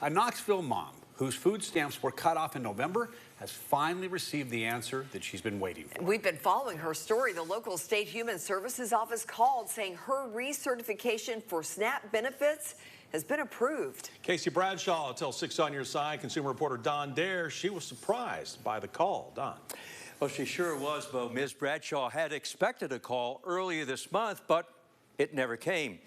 A Knoxville mom whose food stamps were cut off in November has finally received the answer that she's been waiting for. We've been following her story. The local state human services office called saying her recertification for SNAP benefits has been approved. Casey Bradshaw tells 6 on Your Side consumer reporter Don Dare she was surprised by the call. Don. Well, she sure was, Bo. Ms. Bradshaw had expected a call earlier this month, but it never came.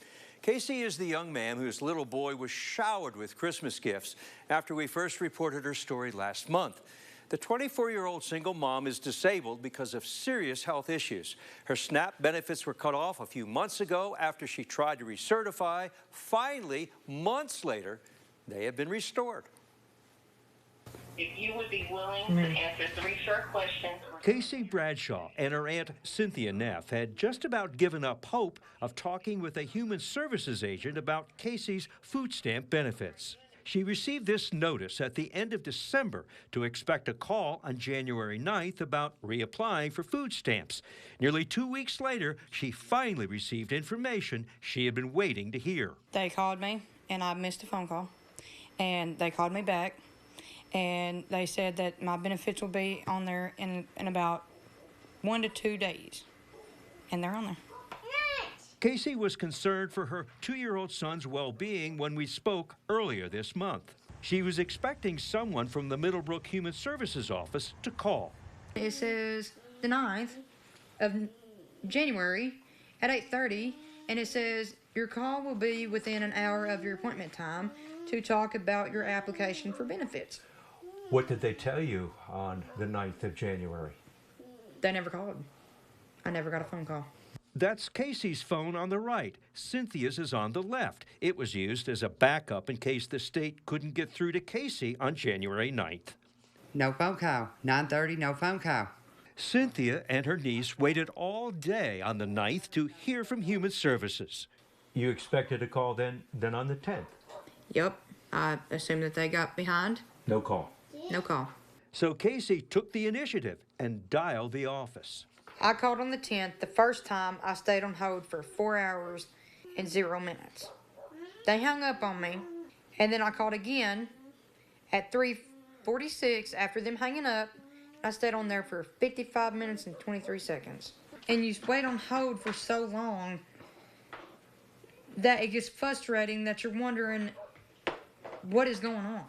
Casey is the young man whose little boy was showered with Christmas gifts after we first reported her story last month. The 24-year-old single mom is disabled because of serious health issues. Her SNAP benefits were cut off a few months ago after she tried to recertify. Finally, months later, they have been restored. If you would be willing to answer 3 short questions. Casey Bradshaw and her aunt Cynthia Neff had just about given up hope of talking with a human services agent about Casey's food stamp benefits. She received this notice at the end of December to expect a call on January 9th about reapplying for food stamps. Nearly 2 weeks later, she finally received information she had been waiting to hear. They called me, and I missed a phone call, and they called me back, and they said that my benefits will be on there in about 1 to 2 days, and they're on there. Casey was concerned for her 2-year-old son's well-being when we spoke earlier this month. She was expecting someone from the Middlebrook Human Services office to call. It says the 9th of January at 8:30, and it says your call will be within an hour of your appointment time to talk about your application for benefits. What did they tell you on the 9th of January? They never called. I never got a phone call. That's Casey's phone on the right. Cynthia's is on the left. It was used as a backup in case the state couldn't get through to Casey on January 9th. No phone call. 9:30, no phone call. Cynthia and her niece waited all day on the 9th to hear from Human Services. You expected a call then on the 10th? Yep. I assumed that they got behind. No call. No call. So Casey took the initiative and dialed the office. I called on the 10th. The first time I stayed on hold for 4 hours and 0 minutes. They hung up on me, and then I called again at 3:46 after them hanging up. I stayed on there for 55 minutes and 23 seconds. And you wait on hold for so long that it gets frustrating that you're wondering what is going on.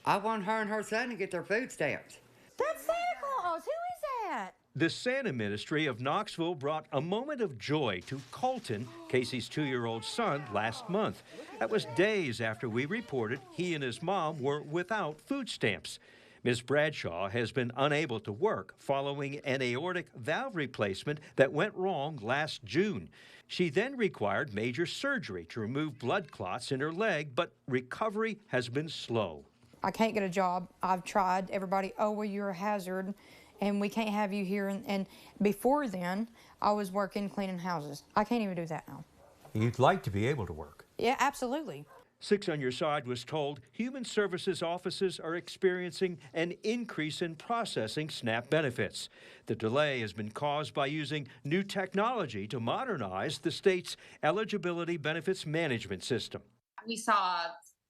I want her and her son to get their food stamps. That's Santa Claus. Who is that? The Santa Ministry of Knoxville brought a moment of joy to Colton, Casey's 2-year-old son, last month. That was days after we reported he and his mom were without food stamps. Ms. Bradshaw has been unable to work following an aortic valve replacement that went wrong last June. She then required major surgery to remove blood clots in her leg, but recovery has been slow. I can't get a job. I've tried. Everybody, oh, well, you're a hazard, and we can't have you here. And before then, I was working cleaning houses. I can't even do that now. You'd like to be able to work. Yeah, absolutely. 6 on Your Side was told Human Services offices are experiencing an increase in processing SNAP benefits. The delay has been caused by using new technology to modernize the state's eligibility benefits management system. We saw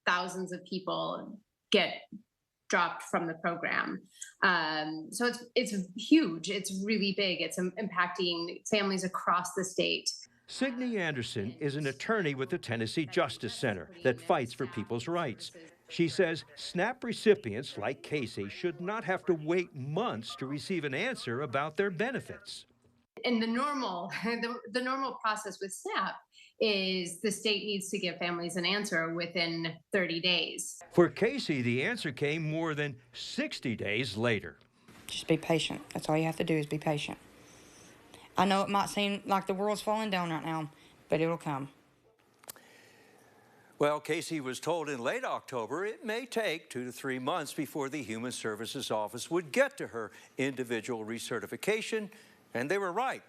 thousands of people get dropped from the program. So it's huge. It's really big. It's impacting families across the state. Signe Anderson is an attorney with the Tennessee Justice Center that fights for people's rights. She says SNAP recipients like Casey should not have to wait months to receive an answer about their benefits. And the normal process with SNAP is the state needs to give families an answer within 30 days. For Casey, the answer came more than 60 days later. Just be patient. That's all you have to do is be patient. I know it might seem like the world's falling down right now, but it'll come. Well, Casey was told in late October it may take 2 to 3 months before the Human Services Office would get to her individual recertification, and they were right.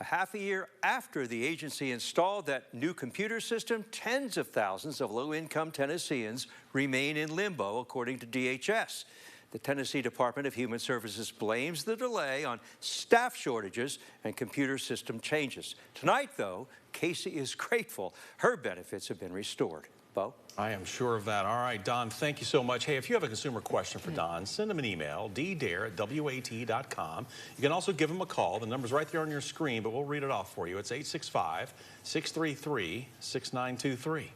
A half a year after the agency installed that new computer system, tens of thousands of low-income Tennesseans remain in limbo, according to DHS. The Tennessee Department of Human Services blames the delay on staff shortages and computer system changes. Tonight, though, Casey is grateful her benefits have been restored. Bo. I am sure of that. All right, Don, thank you so much. Hey, if you have a consumer question for Don, send him an email, ddare@wat.com. You can also give him a call. The number's right there on your screen, but we'll read it off for you. It's 865-633-6923.